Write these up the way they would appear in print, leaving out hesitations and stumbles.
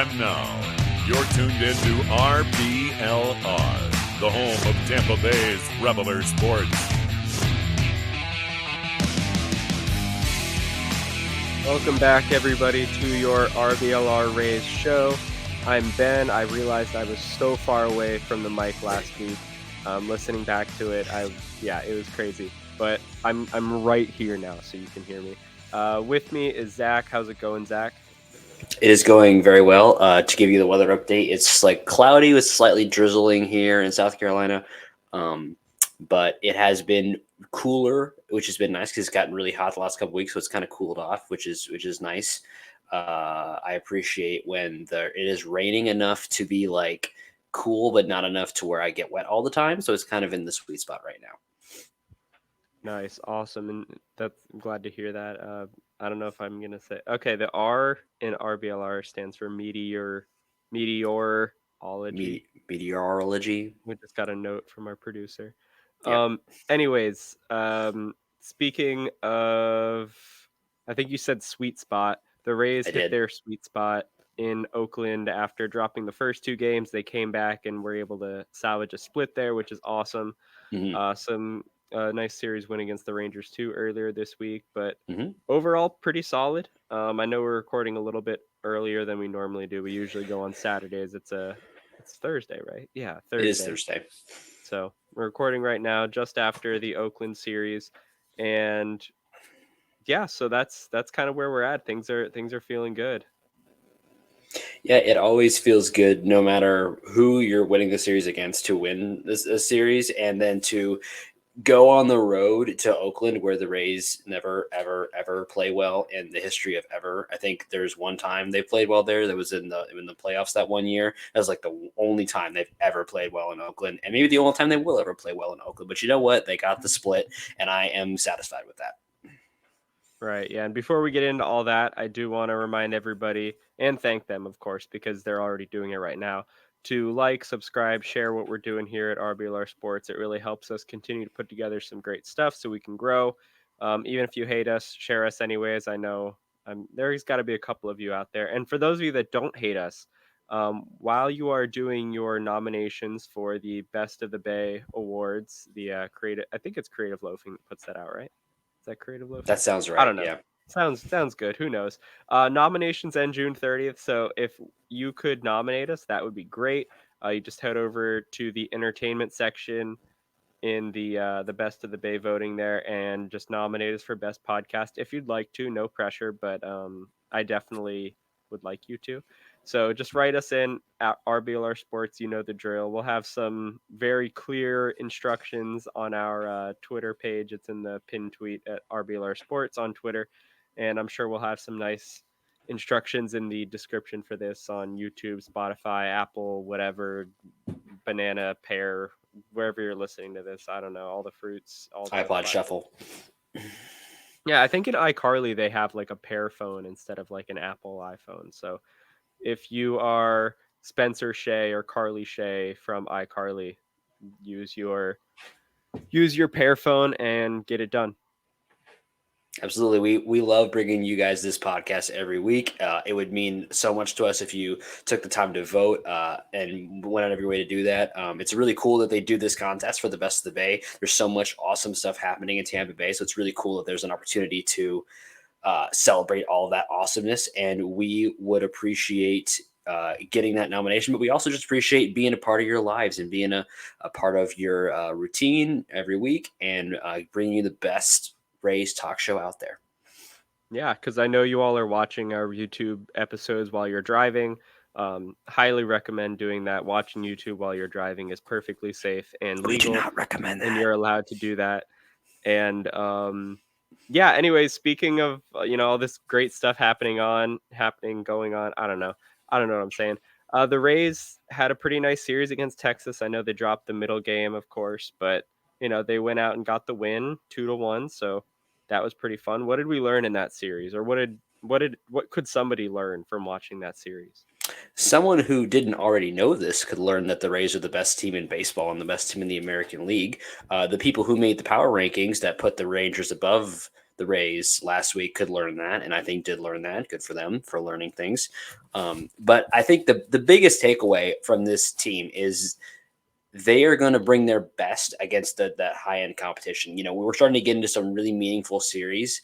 And now, you're tuned into RBLR, the home of Tampa Bay's RBLR Sports. Welcome back, everybody, to your RBLR Rays show. I'm Ben. I realized I was so far away from the mic last week. Listening back to it, it was crazy. But I'm right here now, so you can hear me. With me is Zach. How's it going, Zach? It is going very well. To give you the weather update, it's like cloudy with slightly drizzling here in South Carolina. But it has been cooler, which has been nice because it's gotten really hot the last couple of weeks, so it's kind of cooled off, which is nice. I appreciate when it is raining enough to be like cool, but not enough to where I get wet all the time. So it's kind of in the sweet spot right now. Nice, awesome, and I'm glad to hear that. I don't know if I'm gonna say the R in RBLR stands for meteorology. Meteorology. We just got a note from our producer. Yep. Anyways, speaking of, I think you said sweet spot. The Rays hit their sweet spot in Oakland after dropping the first two games. They came back and were able to salvage a split there, which is awesome. Mm-hmm. Some nice series win against the Rangers too earlier this week, but Mm-hmm. overall pretty solid. I know we're recording a little bit earlier than we normally do. We usually go on Saturdays. It's Thursday, right? Yeah, Thursday. It is Thursday. So we're recording right now just after the Oakland series, and yeah, so that's kind of where we're at. Things are feeling good. Yeah, it always feels good no matter who you're winning the series against to win this series, and then to go on the road to Oakland where the Rays never, ever, ever play well in the history of ever. I think there's one time they played well there. That was in the playoffs that one year. That was like the only time they've ever played well in Oakland, and maybe the only time they will ever play well in Oakland. But you know what? They got the split, and I am satisfied with that. Right, yeah. And before we get into all that, I do want to remind everybody and thank them, of course, because they're already doing it right now, to like, subscribe, share what we're doing here at RBLR Sports. It really helps us continue to put together some great stuff so we can grow. Even if you hate us, share us anyways. I know there's got to be a couple of you out there. And for those of you that don't hate us, while you are doing your nominations for the Best of the Bay Awards, the I think it's Creative Loafing that puts that out, right? Is that Creative Loafing? That sounds right. I don't know. Yeah. Sounds good. Who knows? Nominations end June 30th. So if you could nominate us, that would be great. You just head over to the entertainment section in the Best of the Bay voting there and just nominate us for best podcast if you'd like to. No pressure, but I definitely would like you to. So just write us in at RBLR Sports. You know the drill. We'll have some very clear instructions on our Twitter page. It's in the pinned tweet at RBLR Sports on Twitter. And I'm sure we'll have some nice instructions in the description for this on YouTube, Spotify, Apple, whatever, banana, pear, wherever you're listening to this. I don't know, all the fruits. All iPod Shuffle. Yeah, I think in iCarly they have like a pear phone instead of like an Apple iPhone. So if you are Spencer Shea or Carly Shea from iCarly, use your pear phone and get it done. Absolutely. We love bringing you guys this podcast every week. It would mean so much to us if you took the time to vote and went out of your way to do that. It's really cool that they do this contest for the Best of the Bay. There's so much awesome stuff happening in Tampa Bay. So it's really cool that there's an opportunity to celebrate all of that awesomeness. And we would appreciate getting that nomination, but we also just appreciate being a part of your lives and being a part of your routine every week and bringing you the best Rays talk show out there. Yeah, because I know you all are watching our YouTube episodes while you're driving. Highly recommend doing that. Watching YouTube while you're driving is perfectly safe and legal. We do not recommend that. And you're allowed to do that. And yeah, anyways, speaking of all this great stuff going on, I don't know what I'm saying. The Rays had a pretty nice series against Texas. I know they dropped the middle game, of course, but they went out and got the win 2-1. So that was pretty fun. What did we learn in that series, or what could somebody learn from watching that series? Someone who didn't already know this could learn that the Rays are the best team in baseball and the best team in the American League. The people who made the power rankings that put the Rangers above the Rays last week could learn that, and I think did learn that. Good for them for learning things. But I think the biggest takeaway from this team is they are going to bring their best against that high end competition. You know, we were starting to get into some really meaningful series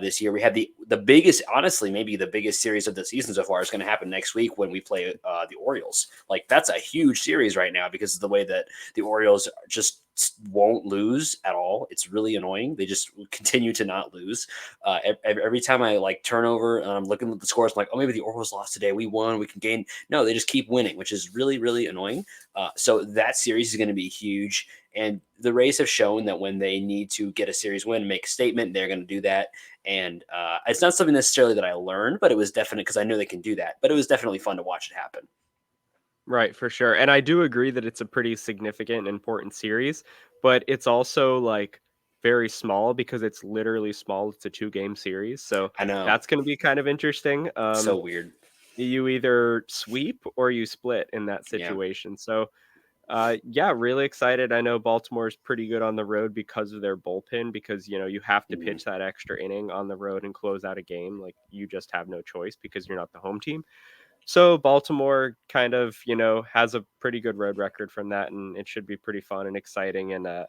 this year. We had the biggest, honestly, maybe the biggest series of the season so far is going to happen next week when we play the Orioles. Like that's a huge series right now because of the way that the Orioles just won't lose at all. It's really annoying. They just continue to not lose. Every time I like turn over and I'm looking at the scores, I'm like, oh, maybe the Orioles lost today. We won. We can gain. No, they just keep winning, which is really, really annoying. So that series is going to be huge. And the Rays have shown that when they need to get a series win, make a statement, they're going to do that. And it's not something necessarily that I learned, but it was definite because I know they can do that. But it was definitely fun to watch it happen. Right, for sure. And I do agree that it's a pretty significant and important series, but it's also like very small because it's literally small. It's a 2-game series. So I know. that's going to be kind of interesting. So weird. You either sweep or you split in that Yeah. situation. So yeah, really excited. I know Baltimore's pretty good on the road because of their bullpen because you have to pitch that extra inning on the road and close out a game. Like you just have no choice because you're not the home team. So Baltimore kind of, has a pretty good road record from that, and it should be pretty fun and exciting and a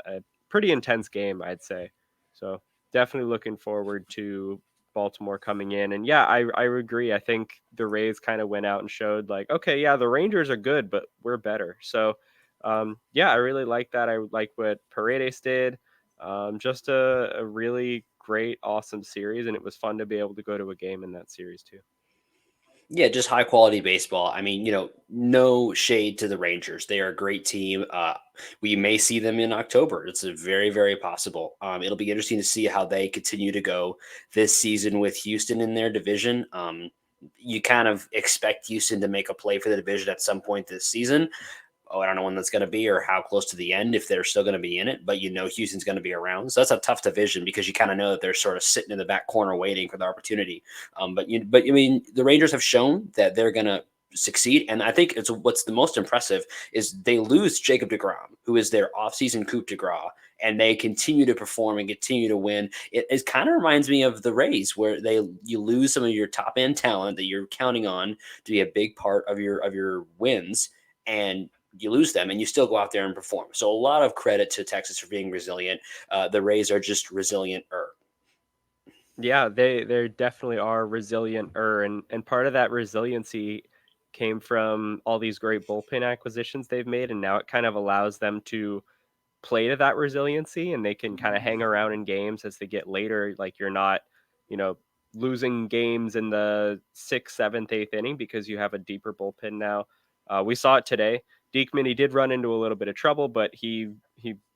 pretty intense game, I'd say. So definitely looking forward to Baltimore coming in. And yeah, I agree. I think the Rays kind of went out and showed like, okay, yeah, the Rangers are good, but we're better. So yeah, I really like that. I like what Paredes did. Just a really great, awesome series, and it was fun to be able to go to a game in that series too. Yeah, just high quality baseball. I mean, no shade to the Rangers. They are a great team. We may see them in October. It's a very, very possible. It'll be interesting to see how they continue to go this season with Houston in their division. You kind of expect Houston to make a play for the division at some point this season. I don't know when that's going to be or how close to the end if they're still going to be in it, but Houston's going to be around. So that's a tough division because you kind of know that they're sort of sitting in the back corner waiting for the opportunity. But I mean, the Rangers have shown that they're going to succeed, and I think what's the most impressive is they lose Jacob deGrom, who is their offseason coup de grace, and they continue to perform and continue to win. It kind of reminds me of the Rays, where you lose some of your top end talent that you're counting on to be a big part of your wins, and you lose them and you still go out there and perform. So a lot of credit to Texas for being resilient. The Rays are just resilient-er. Yeah, they definitely are resilient and part of that resiliency came from all these great bullpen acquisitions they've made, and now it kind of allows them to play to that resiliency, and they can kind of hang around in games as they get later. Like you're not, you know, losing games in the sixth, seventh, eighth inning because you have a deeper bullpen now. We saw it today. Diekman, he did run into a little bit of trouble, but he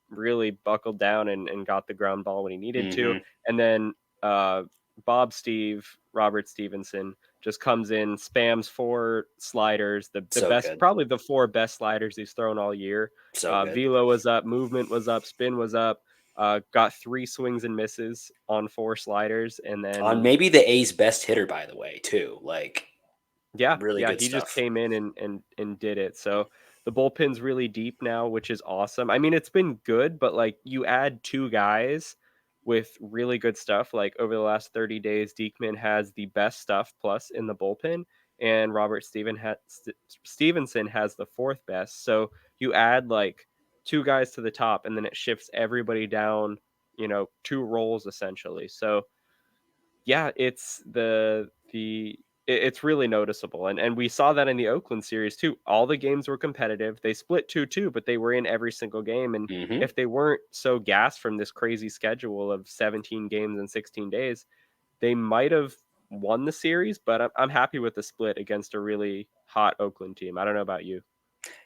really buckled down and got the ground ball when he needed to. Mm-hmm. And then uh, Robert Stevenson just comes in, spams 4 sliders, the So best, good. probably the 4 best sliders he's thrown all year. So good. Velo was up, movement was up, spin was up. Got 3 swings and misses on 4 sliders, and On then maybe the A's best hitter, by the way, too. Like, yeah, really yeah, good he just stuff. came in and did it. So the bullpen's really deep now, which is awesome. I mean, it's been good, but like you add 2 guys with really good stuff. Like over the last 30 days, Diekman has the best stuff plus in the bullpen, and Stevenson has the 4th best. So you add like 2 guys to the top, and then it shifts everybody down, 2 roles essentially. So yeah, it's really noticeable, and we saw that in the Oakland series too. All the games were competitive. They split 2-2, but they were in every single game. And Mm-hmm. if they weren't so gassed from this crazy schedule of 17 games in 16 days, they might have won the series. But I'm happy with the split against a really hot Oakland team. I don't know about you.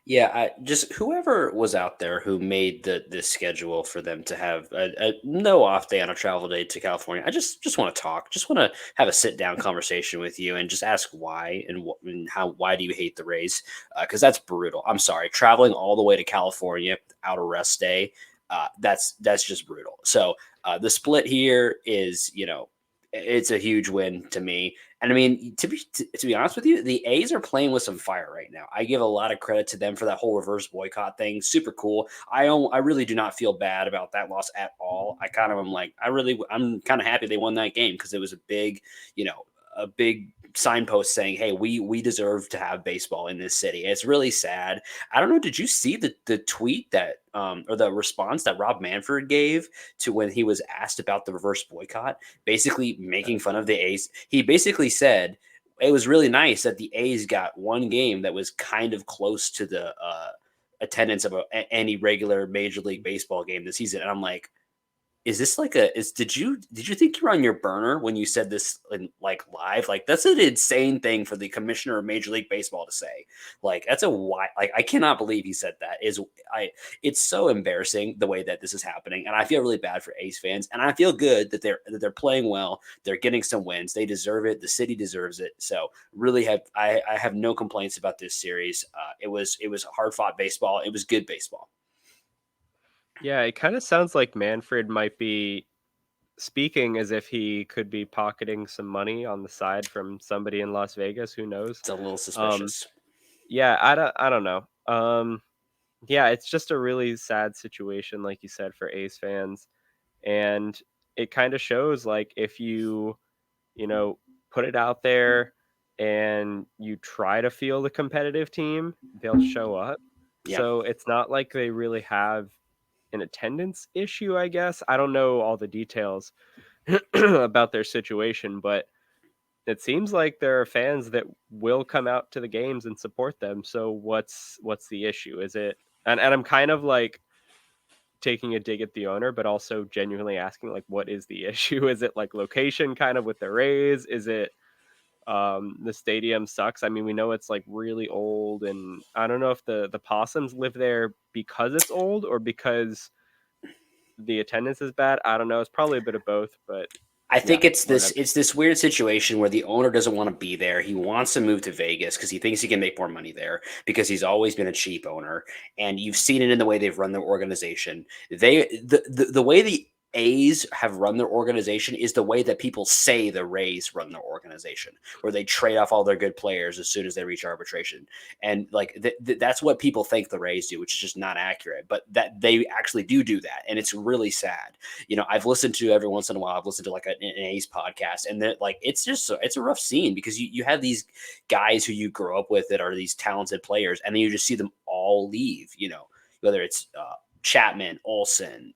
Yeah, just whoever was out there who made this schedule for them to have a no off day on a travel day to California. I just want to talk, just want to have a sit down conversation with you and just ask why and why do you hate the Rays? Because that's brutal. I'm sorry, traveling all the way to California out a rest day. That's just brutal. So the split here is it's a huge win to me. And I mean, to be honest with you, the A's are playing with some fire right now. I give a lot of credit to them for that whole reverse boycott thing. Super cool. I really do not feel bad about that loss at all. I kind of am like, I'm kind of happy they won that game because it was a big, a big signpost saying, hey, we deserve to have baseball in this city. It's really sad. I don't know. Did you see the tweet that or the response that Rob Manfred gave to when he was asked about the reverse boycott, basically making fun of the A's? He basically said it was really nice that the A's got one game that was kind of close to the attendance of any regular Major League Baseball game this season. And I'm like, is this like did you think you were on your burner when you said this in like live? Like that's an insane thing for the commissioner of Major League Baseball to say. Like that's like I cannot believe he said that. It's so embarrassing the way that this is happening, and I feel really bad for A's fans, and I feel good that they're playing well, they're getting some wins, they deserve it, the city deserves it. So really I have no complaints about this series. It was hard fought baseball. It was good baseball. Yeah, it kind of sounds like Manfred might be speaking as if he could be pocketing some money on the side from somebody in Las Vegas. Who knows? It's a little Um, suspicious. yeah, I don't know. Yeah, it's just a really sad situation, like you said, for Ace fans, and it kind of shows like if you know, put it out there and you try to field a competitive team, they'll show up. Yeah. So it's not like they really have an attendance issue, I guess. I don't know all the details about their situation, but it seems like there are fans that will come out to the games and support them. So what's the issue? Is it and I'm kind of like taking a dig at the owner, but also genuinely asking like what is the issue? Is it like location kind of with the Rays? Is it the stadium sucks? I mean, we know it's like really old, and I don't know if the Possums live there because it's old or because the attendance is bad. I don't know. It's probably a bit of both, but I yeah, think it's whatever. this weird situation where the owner doesn't want to be there. He wants to move to Vegas because he thinks he can make more money there because he's always been a cheap owner. And you've seen it in the way they've run their organization. The way the A's have run their organization is the way that people say the Rays run their organization, where they trade off all their good players as soon as they reach arbitration. And like that's what people think the Rays do, which is just not accurate. But that they actually do that, and it's really sad. I've listened to every once in a while. I've listened to like an A's podcast, and that like it's a rough scene because you have these guys who you grow up with that are these talented players, and then you just see them all leave. Whether it's Chapman, Olsen,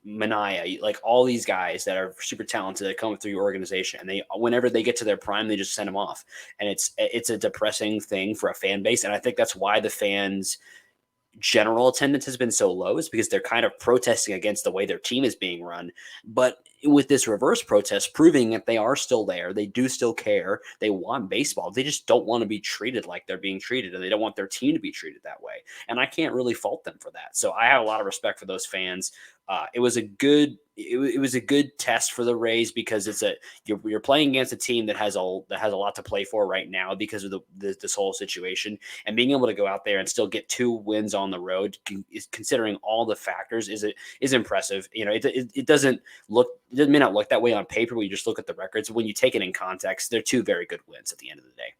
Mania, like all these guys that are super talented that come through your organization, and whenever they get to their prime, they just send them off, and it's a depressing thing for a fan base, and I think that's why the fans general attendance has been so low is because they're kind of protesting against the way their team is being run. But with this reverse protest proving that they are still there, they do still care, they want baseball, they just don't want to be treated like they're being treated, and they don't want their team to be treated that way. And I can't really fault them for that. So I have a lot of respect for those fans. It was a good test for the Rays because you're playing against a team that has a lot to play for right now because of this whole situation, and being able to go out there and still get 2 wins on the road, considering all the factors, is impressive. It may not look that way on paper when you just look at the records. When you take it in context, they're 2 very good wins at the end of the day.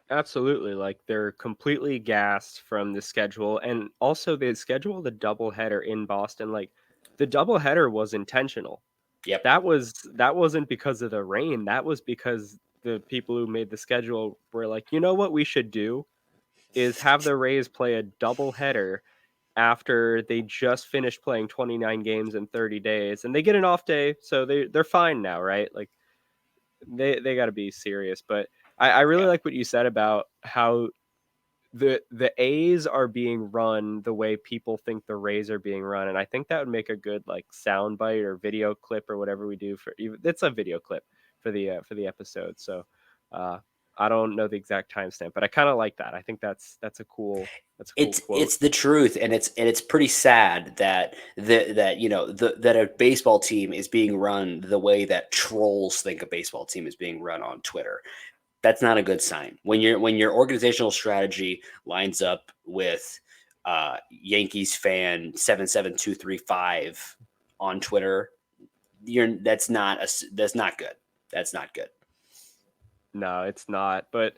Absolutely. Like they're completely gassed from the schedule. And also they scheduled a doubleheader in Boston. Like the doubleheader was intentional. Yep. That wasn't because of the rain. That was because the people who made the schedule were like, you know what we should do is have the Rays play a doubleheader after they just finished playing 29 games in 30 days. And they get an off day, so they're fine now, right? Like they got to be serious. But I really Yeah. like what you said about how the A's are being run the way people think the Rays are being run, and I think that would make a good like sound bite or video clip or whatever we do for even it's a video clip for the episode. So uh, I don't know the exact timestamp, but I kind of like that. I think that's a cool quote. It's the truth, and it's pretty sad that a baseball team is being run the way that trolls think a baseball team is being run on Twitter. That's not a good sign. When your organizational strategy lines up with Yankees fan 77235 on Twitter, that's not good. That's not good. No, it's not. But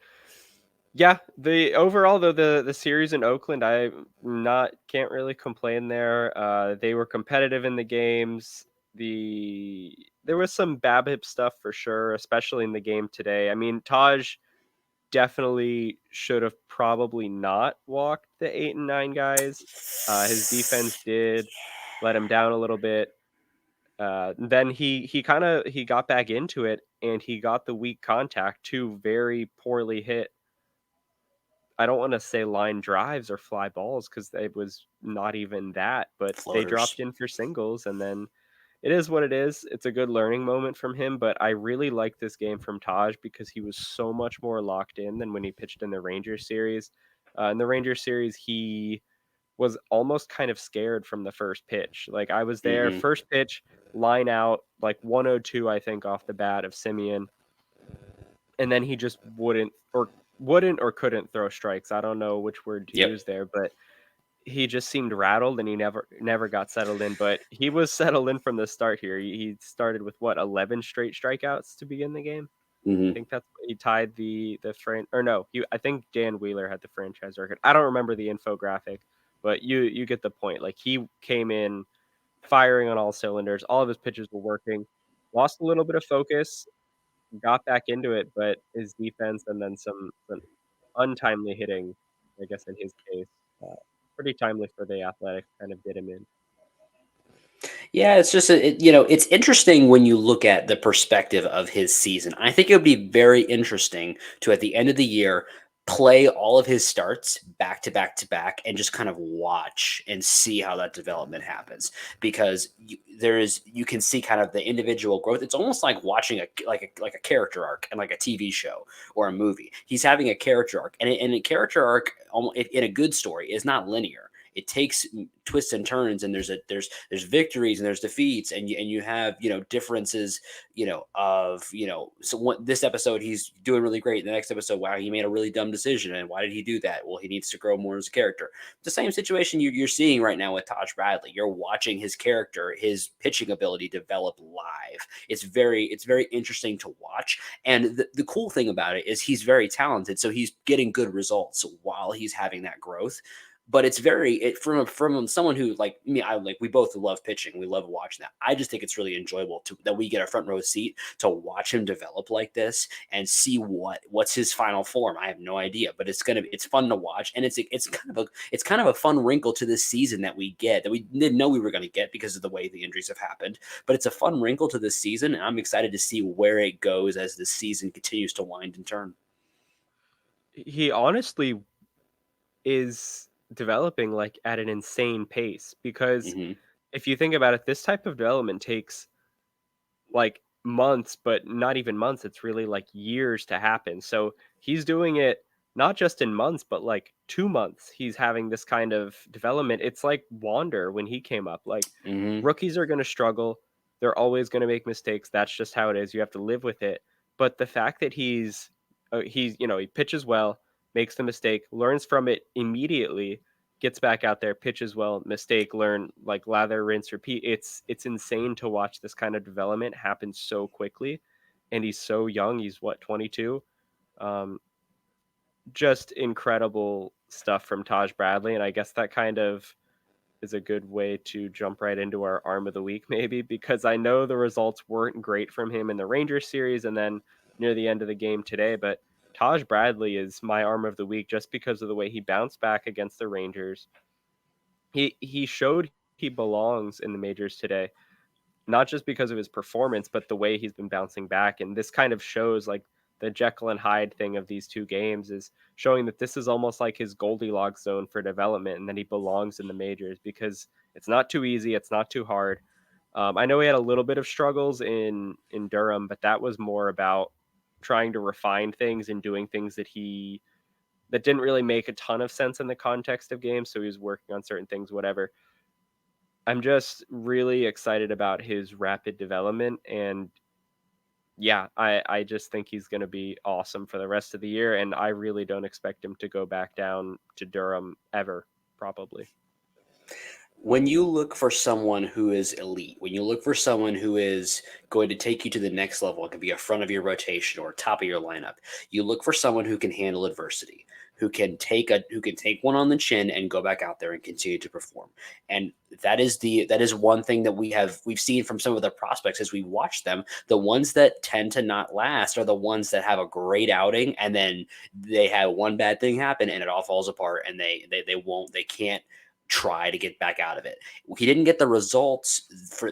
yeah, the overall though the series in Oakland, I not can't really complain there. They were competitive in the games. There was some BABIP stuff for sure, especially in the game today. I mean, Taj definitely should have probably not walked the 8 and 9 guys. His defense did let him down a little bit. Then he got back into it and he got the weak contact, two very poorly hit. I don't want to say line drives or fly balls because it was not even that, but they Floaters. dropped in for singles, and then it is what it is. It's a good learning moment from him, but I really like this game from Taj because he was so much more locked in than when he pitched in the Rangers series. In the Rangers series, he was almost kind of scared from the first pitch. Like I was there, Hmm. first pitch, line out, like 102, I think, off the bat of Simeon, and then he just wouldn't or couldn't throw strikes. I don't know which word to Yep. use there, but he just seemed rattled and he never got settled in. But he was settled in from the start here. He started with what, 11 straight strikeouts to begin the game. I Hmm. think he tied the or no, I think Dan Wheeler had the franchise record. I don't remember the infographic, but you get the point. Like he came in firing on all cylinders. All of his pitches were working. Lost a little bit of focus, got back into it, but his defense and then some untimely hitting, I guess in his case, uh, pretty timely for the Athletics, kind of did him in. Yeah, it's just it's interesting when you look at the perspective of his season. I think it would be very interesting to at the end of the year play all of his starts back to back to back and just kind of watch and see how that development happens because you can see kind of the individual growth. It's almost like watching a character arc in like a TV show or a movie. He's having a character arc, and a character arc in a good story is not linear. It takes twists and turns, and there's victories and there's defeats, and you have differences, so this episode he's doing really great, the next episode, wow, he made a really dumb decision, and why did he do that? Well, he needs to grow more as a character. The same situation you're seeing right now with Taj Bradley. You're watching his character, his pitching ability develop live. It's very interesting to watch, and the cool thing about it is he's very talented, so he's getting good results while he's having that growth. But it's from someone who like me, we both love pitching. We love watching that. I just think it's really enjoyable that we get a front row seat to watch him develop like this and see what's his final form. I have no idea, but it's fun to watch, and it's kind of a fun wrinkle to this season that we get that we didn't know we were going to get because of the way the injuries have happened. But it's a fun wrinkle to this season, and I'm excited to see where it goes as the season continues to wind and turn. He honestly is developing like at an insane pace because Hmm. if you think about it, this type of development takes like months, but not even months. It's really like years to happen. So he's doing it not just in months, but like 2 months. He's having this kind of development. It's like Wander when he came up. Like Hmm. rookies are going to struggle. They're always going to make mistakes. That's just how it is. You have to live with it. But the fact that he pitches well, makes the mistake, learns from it immediately, gets back out there, pitches well, mistake, learn, like lather, rinse, repeat. It's insane to watch this kind of development happen so quickly, and he's so young. He's what, 22. Um, just incredible stuff from Taj Bradley, and I guess that kind of is a good way to jump right into our arm of the week, maybe, because I know the results weren't great from him in the Rangers series and then near the end of the game today. But Taj Bradley is my arm of the week just because of the way he bounced back against the Rangers. He showed he belongs in the majors today, not just because of his performance, but the way he's been bouncing back. And this kind of shows like the Jekyll and Hyde thing of these two games is showing that this is almost like his Goldilocks zone for development and that he belongs in the majors because it's not too easy. It's not too hard. I know he had a little bit of struggles in Durham, but that was more about trying to refine things and doing things that didn't really make a ton of sense in the context of games. So he was working on certain things, whatever. I'm just really excited about his rapid development. And yeah, I just think he's going to be awesome for the rest of the year. And I really don't expect him to go back down to Durham ever, probably. when you look for someone who is elite, when you look for someone who is going to take you to the next level, it could be a front of your rotation or top of your lineup. You look for someone who can handle adversity, who can take one on the chin and go back out there and continue to perform. And that is one thing that we've seen from some of the prospects as we watch them. The ones that tend to not last are the ones that have a great outing and then they have one bad thing happen and it all falls apart and they can't try to get back out of it. He didn't get the results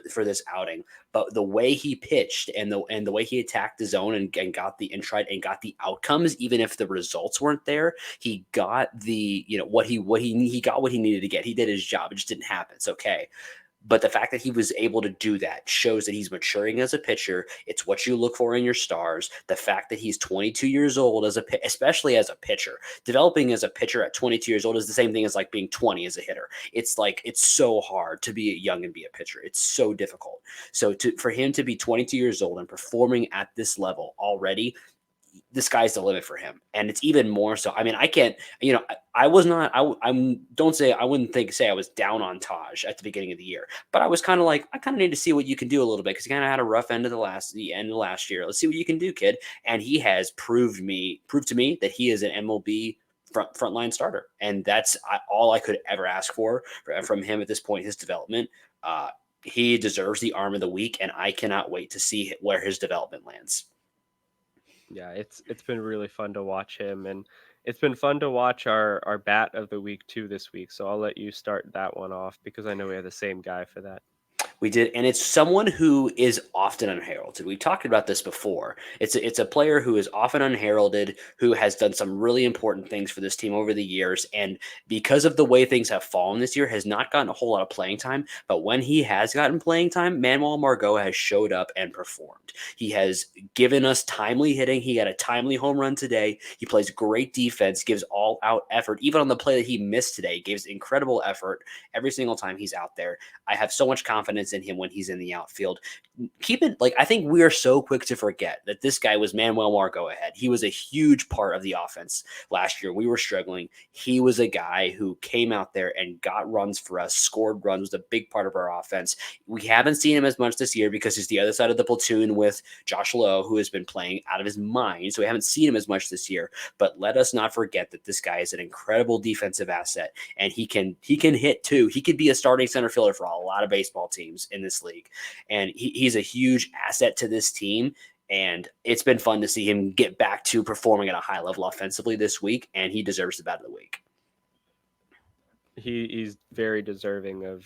for this outing, but the way he pitched and the way he attacked the zone and got the and tried and got the outcomes, even if the results weren't there, he got the he got what he needed to get. He did his job. It just didn't happen. It's okay. But the fact that he was able to do that shows that he's maturing as a pitcher. It's what you look for in your stars. The fact that he's 22 years old especially as a pitcher, developing as a pitcher at 22 years old is the same thing as like being 20 as a hitter. It's like it's so hard to be young and be a pitcher. It's so difficult. So for him to be 22 years old and performing at this level already, the sky's the limit for him. And it's even more so. I mean, I can't, I was not, I'm don't say, I wouldn't say I was down on Taj at the beginning of the year, but I was kind of like, I kind of need to see what you can do a little bit. Cause he kind of had a rough end of the end of last year. Let's see what you can do, kid. And he has proved to me that he is an MLB frontline starter. And that's all I could ever ask for from him at this point, his development. He deserves the arm of the week and I cannot wait to see where his development lands. Yeah, it's been really fun to watch him, and it's been fun to watch our bat of the week too this week. So I'll let you start that one off because I know we have the same guy for that. We did, and it's someone who is often unheralded. We've talked about this before. It's a player who is often unheralded, who has done some really important things for this team over the years, and because of the way things have fallen this year, has not gotten a whole lot of playing time. But when he has gotten playing time, Manuel Margot has showed up and performed. He has given us timely hitting. He got a timely home run today. He plays great defense, gives all out effort. Even on the play that he missed today, gives incredible effort every single time he's out there. I have so much confidence in him when he's in the outfield. I think we are so quick to forget that this guy was Manuel Margot ahead. He was a huge part of the offense last year. We were struggling. He was a guy who came out there and got runs for us, scored runs, was a big part of our offense. We haven't seen him as much this year because he's the other side of the platoon with Josh Lowe, who has been playing out of his mind. So we haven't seen him as much this year. But let us not forget that this guy is an incredible defensive asset, and he can hit too. He could be a starting center fielder for a lot of baseball teams in this league, and he's a huge asset to this team. And it's been fun to see him get back to performing at a high level offensively this week, and he deserves the bat of the week. He's very deserving of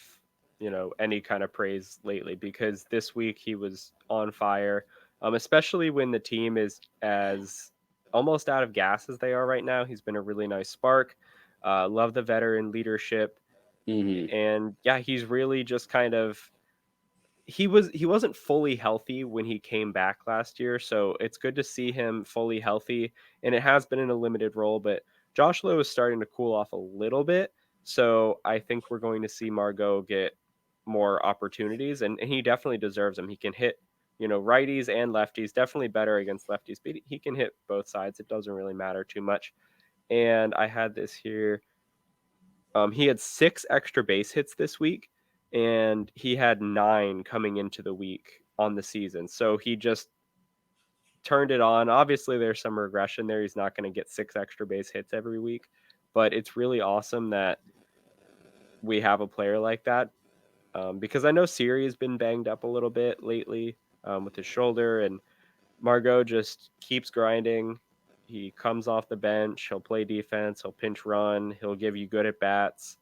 any kind of praise lately because this week he was on fire, especially when the team is as almost out of gas as they are right now. He's been a really nice spark. Love the veteran leadership. Mm-hmm. And yeah, he's really just kind of he wasn't fully healthy when he came back last year, so it's good to see him fully healthy, and it has been in a limited role, but Josh Lowe is starting to cool off a little bit, so I think we're going to see Margot get more opportunities, and he definitely deserves them. He can hit, righties and lefties, definitely better against lefties, but he can hit both sides. It doesn't really matter too much. And I had this here. He had 6 extra base hits this week, and he had 9 coming into the week on the season. So he just turned it on. Obviously, there's some regression there. He's not going to get 6 extra base hits every week, but it's really awesome that we have a player like that. Because I know Siri has been banged up a little bit lately with his shoulder, and Margot just keeps grinding. He comes off the bench. He'll play defense. He'll pinch run. He'll give you good at bats.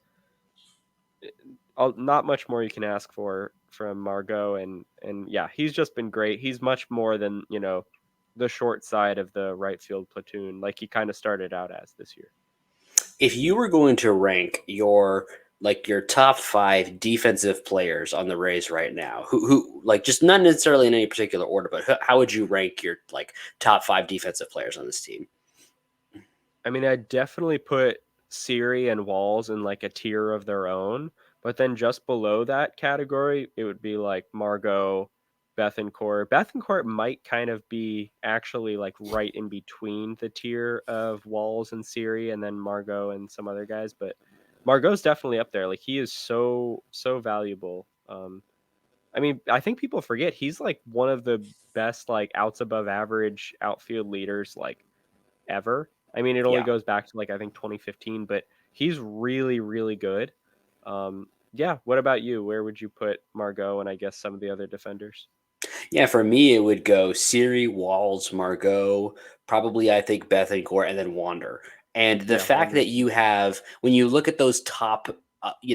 Not much more you can ask for from Margot, and yeah, he's just been great. He's much more than the short side of the right field platoon, like he kind of started out as this year. If you were going to rank your top 5 defensive players on the Rays right now, who like just not necessarily in any particular order, but how would you rank your top 5 defensive players on this team? I mean, I definitely put Siri and Walls in like a tier of their own, but then just below that category, it would be like Margot, Bethancourt. Bethancourt might kind of be actually like right in between the tier of Walls and Siri and then Margot and some other guys, but Margot's definitely up there. Like, he is so valuable. I mean, I think people forget he's like one of the best like outs above average outfield leaders like ever. I mean, it only Yeah. goes back to like I think 2015, but he's really good. Yeah. What about you? Where would you put Margot and I guess some of the other defenders? Yeah, for me, it would go Siri, Walls, Margot, probably I think Bethencourt, and then Wander. And the Yeah, fact Wander's that good. you have, when you look at those top, you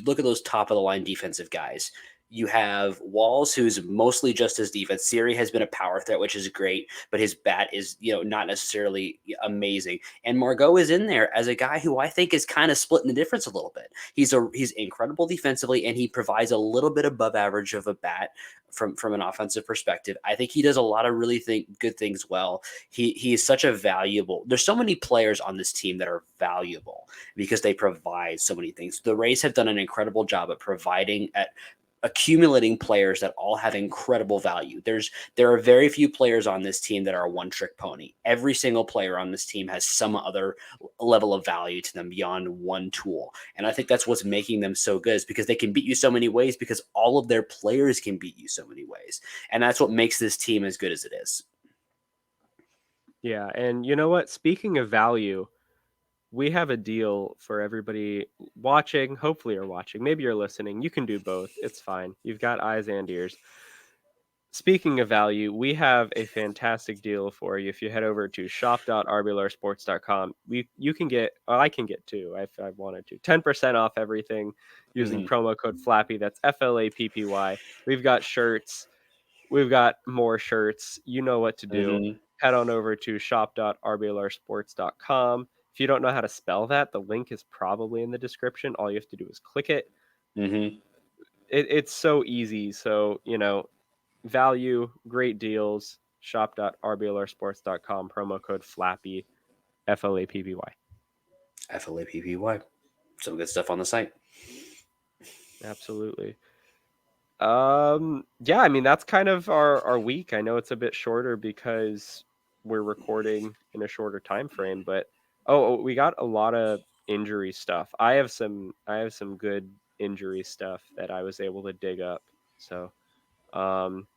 look at those top of the line defensive guys, you have Walls, who's mostly just his defense. Siri has been a power threat, which is great, but his bat is, not necessarily amazing. And Margot is in there as a guy who I think is kind of splitting the difference a little bit. He's incredible defensively, and he provides a little bit above average of a bat from an offensive perspective. I think he does a lot of really good things well. He is such a valuable. There's so many players on this team that are valuable because they provide so many things. The Rays have done an incredible job at accumulating players that all have incredible value. There are very few players on this team that are a one-trick pony. Every single player on this team has some other level of value to them beyond one tool. And I think that's what's making them so good, is because they can beat you so many ways, because all of their players can beat you so many ways. And that's what makes this team as good as it is. Yeah, and you know what? Speaking of value, we have a deal for everybody watching, hopefully you're watching. Maybe you're listening. You can do both. It's fine. You've got eyes and ears. Speaking of value, we have a fantastic deal for you. If you head over to shop.rblrsports.com, you can get, well, I can get too, if I wanted to, 10% off everything using Mm-hmm. promo code FLAPPY. That's FLAPPY. We've got shirts. We've got more shirts. You know what to do. Mm-hmm. Head on over to shop.rblrsports.com. If you don't know how to spell that, the link is probably in the description. All you have to do is click it. Mm-hmm. It's so easy. So, value, great deals. Shop.rblrsports.com, promo code FLAPPY, FLAPPY. FLAPPY. Some good stuff on the site. Absolutely. Yeah, I mean, that's kind of our week. I know it's a bit shorter because we're recording in a shorter time frame, but we got a lot of injury stuff. I have some good injury stuff that I was able to dig up. So, um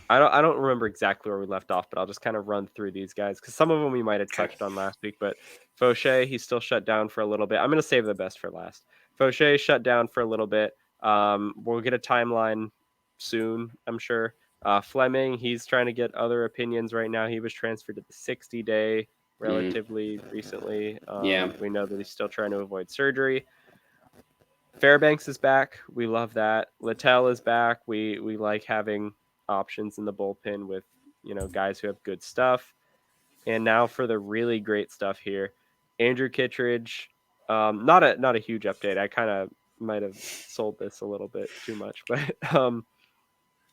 I don't remember exactly where we left off, but I'll just kind of run through these guys because some of them we might have Okay. touched on last week. But Fauché, he's still shut down for a little bit. I'm going to save the best for last. Fauché shut down for a little bit. We'll get a timeline soon, I'm sure. Fleming, he's trying to get other opinions right now. He was transferred to the 60-day Mm-hmm. relatively recently. Yeah. We know that he's still trying to avoid surgery. Fairbanks is back. We love that. Littell is back. We like having options in the bullpen with guys who have good stuff. And now for the really great stuff here, Andrew Kittredge. Not a huge update. I kind of might have sold this a little bit too much, but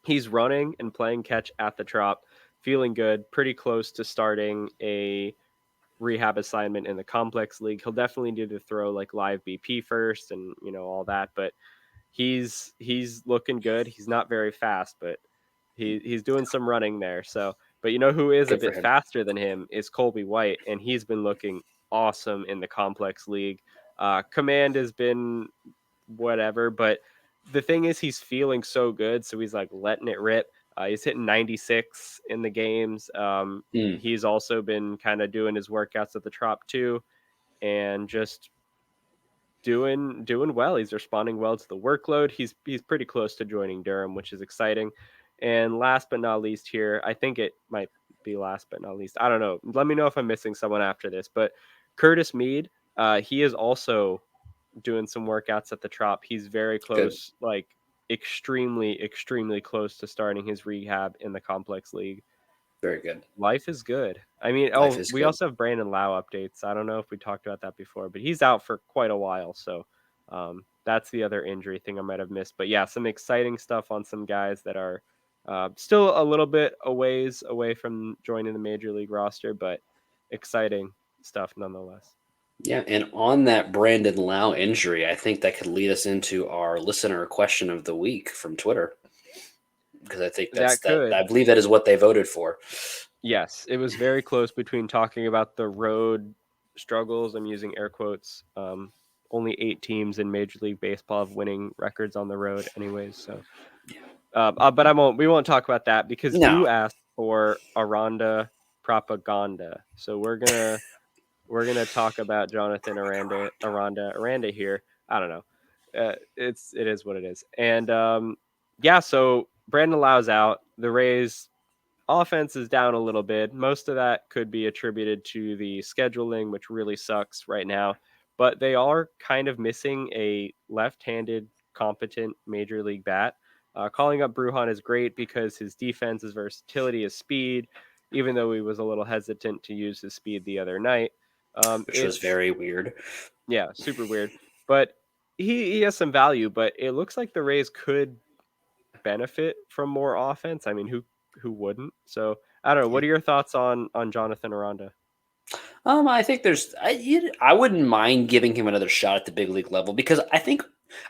he's running and playing catch at the Trop, feeling good, pretty close to starting a rehab assignment in the complex league. He'll definitely need to throw like live BP first and all that, but he's looking good. He's not very fast, but he's doing some running there. So, but who is a Good for bit him. faster than him is Colby White, and he's been looking awesome in the complex league. Command has been whatever, but the thing is he's feeling so good, so he's like letting it rip. He's hitting 96 in the games. Mm. He's also been kind of doing his workouts at the Trop too, and just doing well. He's responding well to the workload. He's pretty close to joining Durham, which is exciting. And last but not least here, I think it might be last but not least. I don't know. Let me know if I'm missing someone after this. But Curtis Mead, he is also doing some workouts at the Trop. He's very Good. close, like extremely close to starting his rehab in the complex league. Very good. Life is good. I mean, Life is we good. also have Brandon Lau updates. I don't know if we talked about that before, but he's out for quite a while. So that's the other injury thing I might have missed. But yeah, some exciting stuff on some guys that are still a little bit a ways away from joining the major league roster, but exciting stuff nonetheless. Yeah, and on that Brandon Lau injury, I think that could lead us into our listener question of the week from Twitter, because I think That could. I believe that is what they voted for. Yes, it was very close between talking about the road struggles. I'm using air quotes. only 8 teams in Major League Baseball have winning records on the road, anyways. So, but we won't talk about that because No, you asked for Aranda propaganda. So we're gonna talk about Jonathan Aranda here. I don't know. It is what it is. And yeah, so Brandon Lau's out. The Rays offense is down a little bit. Most of that could be attributed to the scheduling, which really sucks right now. But they are kind of missing a left-handed competent major league bat. Calling up Brujan is great because his defense, his versatility, his speed. Even though he was a little hesitant to use his speed the other night, which was it's very weird. yeah, super weird. But he has some value. But it looks like the Rays could benefit from more offense. I mean, who wouldn't? So I don't know. What are your thoughts on Jonathan Aranda? I think I wouldn't mind giving him another shot at the big league level because I think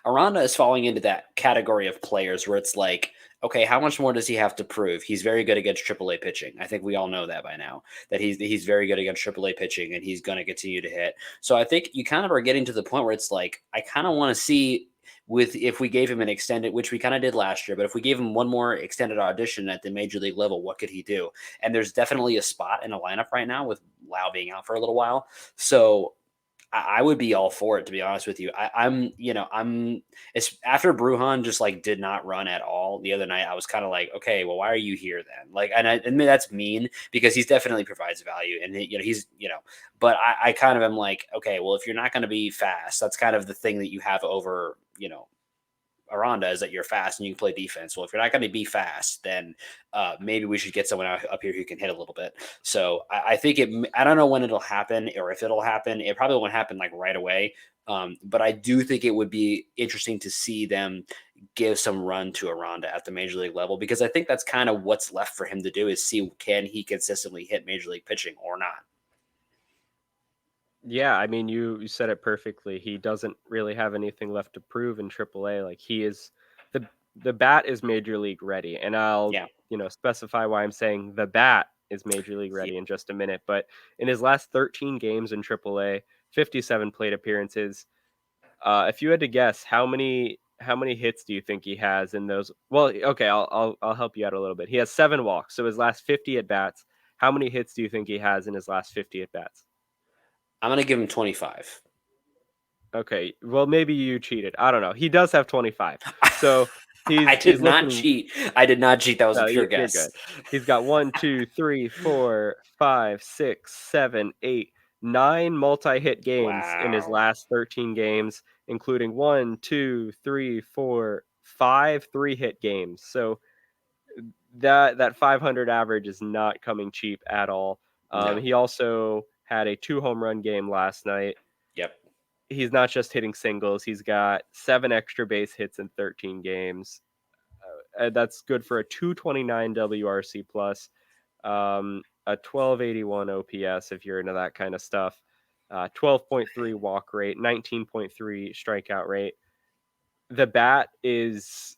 Aranda is falling into that category of players where it's like, okay, how much more does he have to prove? He's very good against AAA pitching. I think we all know that by now, that he's very good against AAA pitching and he's going to continue to hit. So I think you kind of are getting to the point where it's like, I kind of want to see with if we gave him an extended, which we kind of did last year, but if we gave him one more extended audition at the major league level, what could he do? And there's definitely a spot in a lineup right now with Lau being out for a little while. So I would be all for it, to be honest with you. It's after Brujan just like did not run at all the other night. I was kind of like, okay, well, why are you here then? Like, and I admit that's mean because he's definitely provides value, and but I kind of am like, okay, well, if you're not going to be fast, that's kind of the thing that you have over, Aranda is that you're fast and you can play defense. Well, if you're not going to be fast, then maybe we should get someone up here who can hit a little bit. So I think I don't know when it'll happen or if it'll happen. It probably won't happen like right away. But I do think it would be interesting to see them give some run to Aranda at the major league level because I think that's kind of what's left for him to do is see can he consistently hit major league pitching or not. Yeah, I mean, you said it perfectly. He doesn't really have anything left to prove in AAA. Like he is the bat is major league ready, and I'll Yeah. specify why I'm saying the bat is major league ready in just a minute. But in his last 13 games in AAA, 57 plate appearances. If you had to guess, how many hits do you think he has in those? Well, okay, I'll help you out a little bit. He has 7 walks, so his last 50 at bats. How many hits do you think he has in his last 50 at bats? I'm going to give him 25. Okay, well maybe you cheated. I don't know. He does have 25. So I he's did not looking. cheat. I did not cheat. That was a No, pure you're guess. good. He's got 1, 2, 3, 4, 5, 6, 7, 8, 9 multi-hit games in his Wow. last 13 games, including 1, 2, 3, 4, 5 3-hit games. So that 500 average is not coming cheap at all. No. He also had a 2 home run game last night. Yep. He's not just hitting singles. He's got 7 extra base hits in 13 games. That's good for a 229 WRC plus, a 1281 OPS if you're into that kind of stuff, 12.3 walk rate, 19.3 strikeout rate. The bat is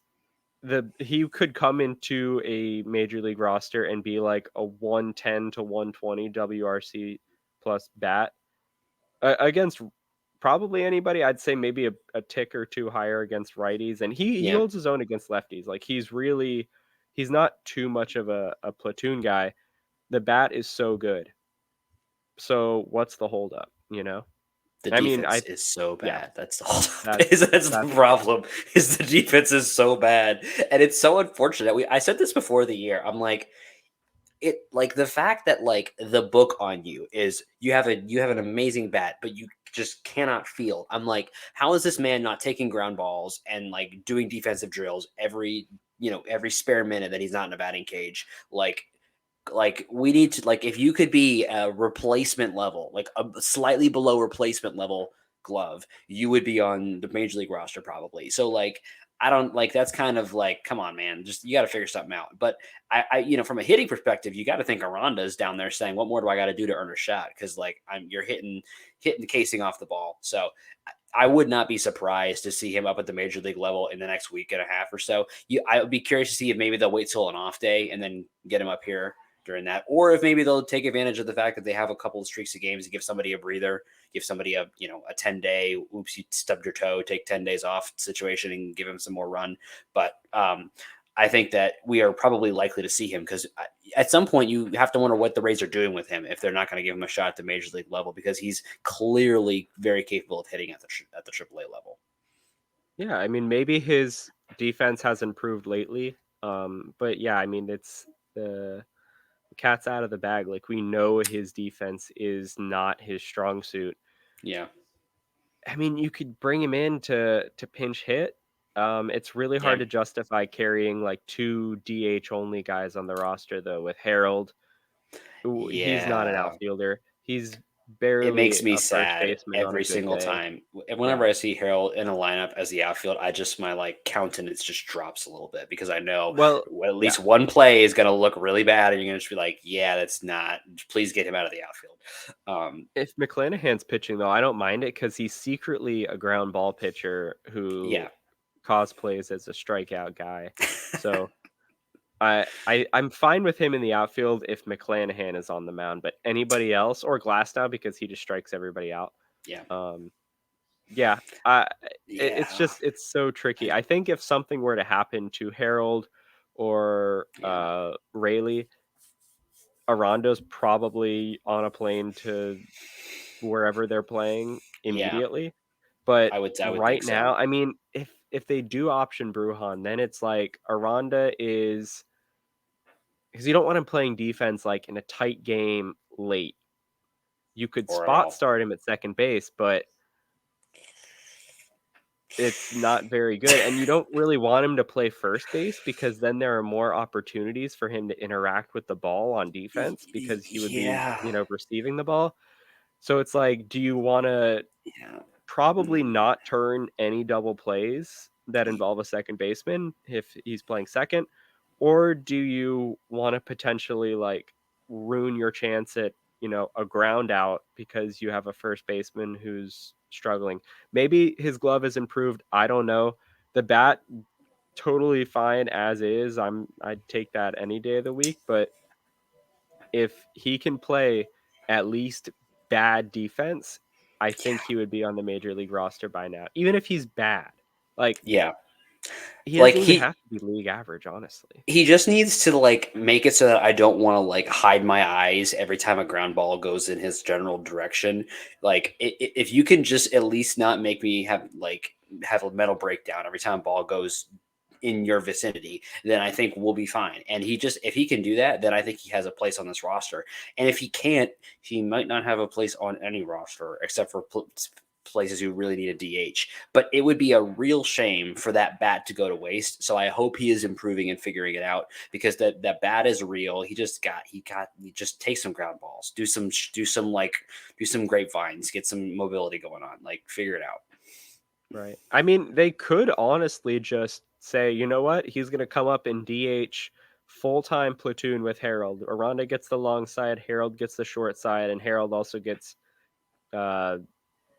he could come into a major league roster and be like a 110 to 120 WRC plus bat against probably anybody. I'd say maybe a tick or two higher against righties, and he Yeah. holds his own against lefties. Like he's not too much of a platoon guy. The bat is so good. So what's the holdup? The I mean, defense is so yeah, bad. That's the whole that's that's the that's the problem. problem. Is the defense is so bad, and it's so unfortunate. I said this before the year. I'm like like the fact that like the book on you is you have an amazing bat, but you just cannot feel. I'm like, how is this man not taking ground balls and like doing defensive drills every spare minute that he's not in a batting cage? Like we need to like if you could be a replacement level, like a slightly below replacement level glove, you would be on the major league roster probably. So like I don't like that's kind of like come on man, just you got to figure something out. But I from a hitting perspective, you got to think Aranda is down there saying, what more do I got to do to earn a shot? Because like you're hitting the casing off the ball. So I would not be surprised to see him up at the major league level in the next week and a half or so. I would be curious to see if maybe they'll wait till an off day and then get him up here during that, or if maybe they'll take advantage of the fact that they have a couple of streaks of games to give somebody a breather, give somebody a 10-day oops, you stubbed your toe, take 10 days off situation and give him some more run. But I think that we are probably likely to see him because at some point you have to wonder what the Rays are doing with him if they're not going to give him a shot at the major league level, because he's clearly very capable of hitting at the AAA level. Yeah, I mean, maybe his defense has improved lately. But yeah, I mean, it's the cat's out of the bag. Like, we know his defense is not his strong suit. Yeah. I mean, you could bring him in to pinch hit. It's really Yeah. hard to justify carrying like 2 DH only guys on the roster though with Harold. He's not an Yeah. outfielder. He's It barely makes me a first sad baseman on a every good single day. time. Yeah. Whenever I see Harold in a lineup as the outfield, my like countenance just drops a little bit because I know Well, at yeah. least one play is going to look really bad, and you're going to just be like, "Yeah, that's not. Please get him out of the outfield." If McClanahan's pitching though, I don't mind it because he's secretly a ground ball pitcher who Yeah. cosplays as a strikeout guy. So I'm fine with him in the outfield if McClanahan is on the mound, but anybody else or Glasnow because he just strikes everybody out. Yeah. Um, yeah, I it's Yeah. just it's so tricky. I think if something were to happen to Harold or Yeah. Rayleigh, Aranda's probably on a plane to wherever they're playing Yeah. immediately. But I would right think so. now, I mean, if they do option Bruhan, then it's like Aranda is because you don't want him playing defense like in a tight game late. You could Or at spot all. start him at second base, but it's not very good. And you don't really want him to play first base because then there are more opportunities for him to interact with the ball on defense because he would be, Yeah. receiving the ball. So it's like, do you want to Yeah. probably Mm. not turn any double plays that involve a second baseman if he's playing second? Or do you want to potentially like ruin your chance at, a ground out because you have a first baseman who's struggling? Maybe his glove has improved. I don't know. The bat totally fine as is. I'd take that any day of the week, but if he can play at least bad defense, I think he would be on the major league roster by now. Even if he's bad. Like Yeah. he Like doesn't even have to be league average, honestly. he just needs to like make it so that I don't want to like hide my eyes every time a ground ball goes in his general direction. Like if you can just at least not make me have a mental breakdown every time a ball goes in your vicinity, then I think we'll be fine. And if he can do that, then I think he has a place on this roster. And if he can't, he might not have a place on any roster except for places who really need a DH. But it would be a real shame for that bat to go to waste. So I hope he is improving and figuring it out because that bat is real. He just take some ground balls, do some grapevines, get some mobility going on, like figure it out. Right. I mean, they could honestly just say, you know what? He's going to come up in DH full-time platoon with Harold. Aranda gets the long side, Harold gets the short side, and Harold also gets uh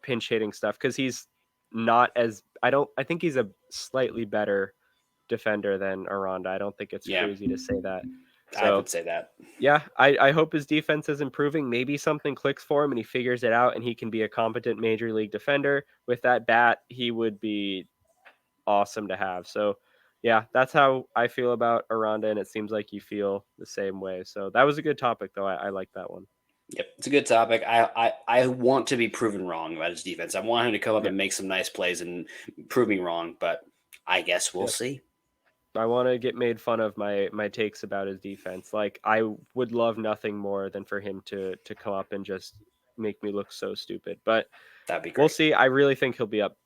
pinch hitting stuff because he's not as I think he's a slightly better defender than Aranda. I don't think it's Yeah, crazy to say that. I So would say that. yeah, I hope his defense is improving. Maybe something clicks for him and he figures it out and he can be a competent major league defender. With that bat, he would be awesome to have. So yeah, that's how I feel about Aranda, and it seems like you feel the same way. So that was a good topic though. I like that one. Yep, it's a good topic. I want to be proven wrong about his defense. I want him to come up Yeah. and make some nice plays and prove me wrong, but I guess we'll Yeah. see. I want to get made fun of my takes about his defense. Like I would love nothing more than for him to come up and just make me look so stupid. But That'd be we'll great. see. I really think he'll be up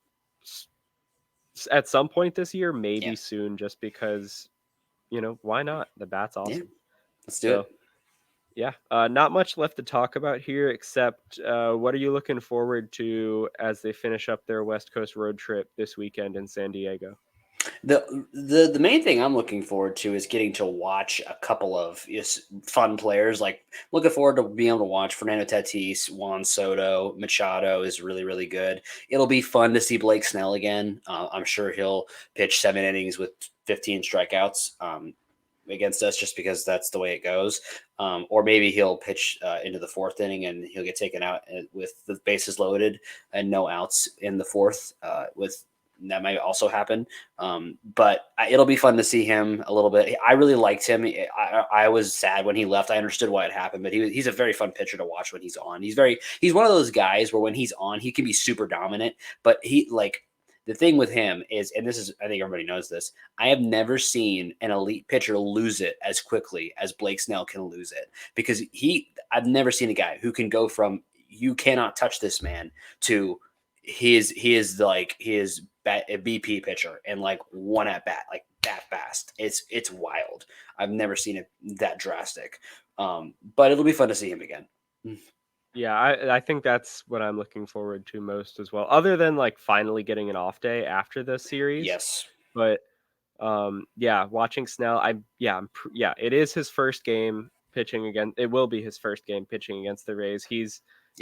at some point this year, maybe Yeah. soon, just because why not? The bat's Yeah, awesome. let's do So it. yeah, not much left to talk about here except what are you looking forward to as they finish up their West Coast road trip this weekend in San Diego? The main thing I'm looking forward to is getting to watch a couple of fun players. Like looking forward to being able to watch Fernando Tatis, Juan Soto, Machado is really really good. It'll be fun to see Blake Snell again. I'm sure he'll pitch 7 innings with 15 strikeouts. against us just because that's the way it goes. Or maybe he'll pitch into the fourth inning and he'll get taken out with the bases loaded and no outs in the fourth. That might also happen. But it'll be fun to see him a little bit. I really liked him. I was sad when he left. I understood why it happened, but he's a very fun pitcher to watch when he's on. He's one of those guys where when he's on, he can be super dominant, but the thing with him is, and this is, I think everybody knows this, I have never seen an elite pitcher lose it as quickly as Blake Snell can lose it, because I've never seen a guy who can go from you cannot touch this man to he is a BP pitcher and like one at bat, like that fast. It's wild. I've never seen it that drastic. But it'll be fun to see him again. Yeah, I think that's what I'm looking forward to most as well. Other than like finally getting an off day after the series. Yes. But yeah, watching Snell, it is his first game pitching again. It will be his first game pitching against the Rays. He's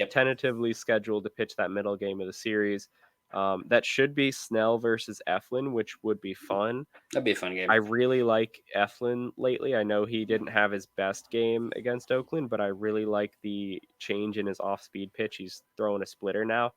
tentatively scheduled to pitch that middle game of the series. That should be Snell versus Eflin, which would be fun. That'd be a fun game. I really like Eflin lately. I know he didn't have his best game against Oakland, but I really like the change in his off-speed pitch. He's throwing a splitter now.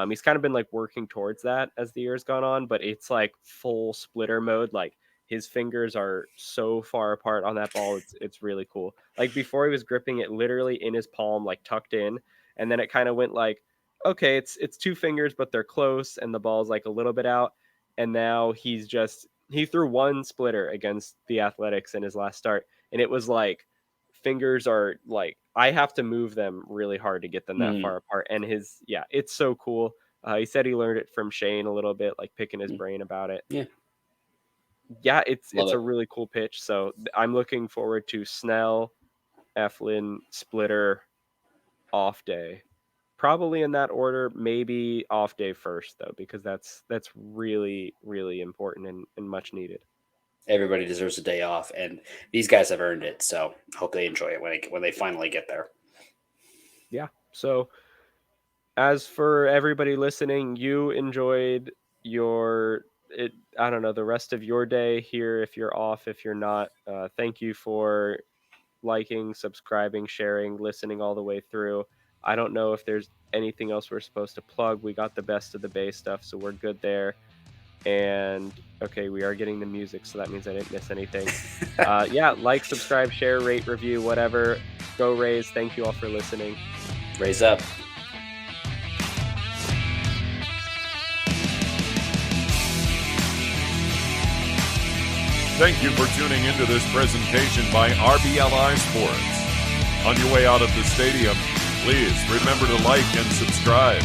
He's kind of been like working towards that as the year's gone on, but it's like full splitter mode. Like his fingers are so far apart on that ball. It's really cool. Like before he was gripping it literally in his palm, like tucked in. And then it kind of went like, okay, it's two fingers, but they're close. And the ball's like a little bit out. And now he threw one splitter against the Athletics in his last start. And it was like, fingers are like, I have to move them really hard to get them that far apart. And it's so cool. He said he learned it from Shane a little bit, like picking his brain about it. Yeah, it's a really cool pitch. So I'm looking forward to Snell, Eflin, splitter, off day. Probably in that order, maybe off day first though, because that's really, really important and much needed. Everybody deserves a day off, and these guys have earned it. So hope they enjoy it when they finally get there. Yeah. So as for everybody listening, you enjoyed the rest of your day here. If you're off, if you're not, thank you for liking, subscribing, sharing, listening all the way through. I don't know if there's anything else we're supposed to plug. We got the best of the Bay stuff, so we're good there. And okay, we are getting the music, so that means I didn't miss anything. Like, subscribe, share, rate, review, whatever. Go Rays. Thank you all for listening. Raise up. Thank you for tuning into this presentation by RBLR Sports. On your way out of the stadium, please remember to like and subscribe.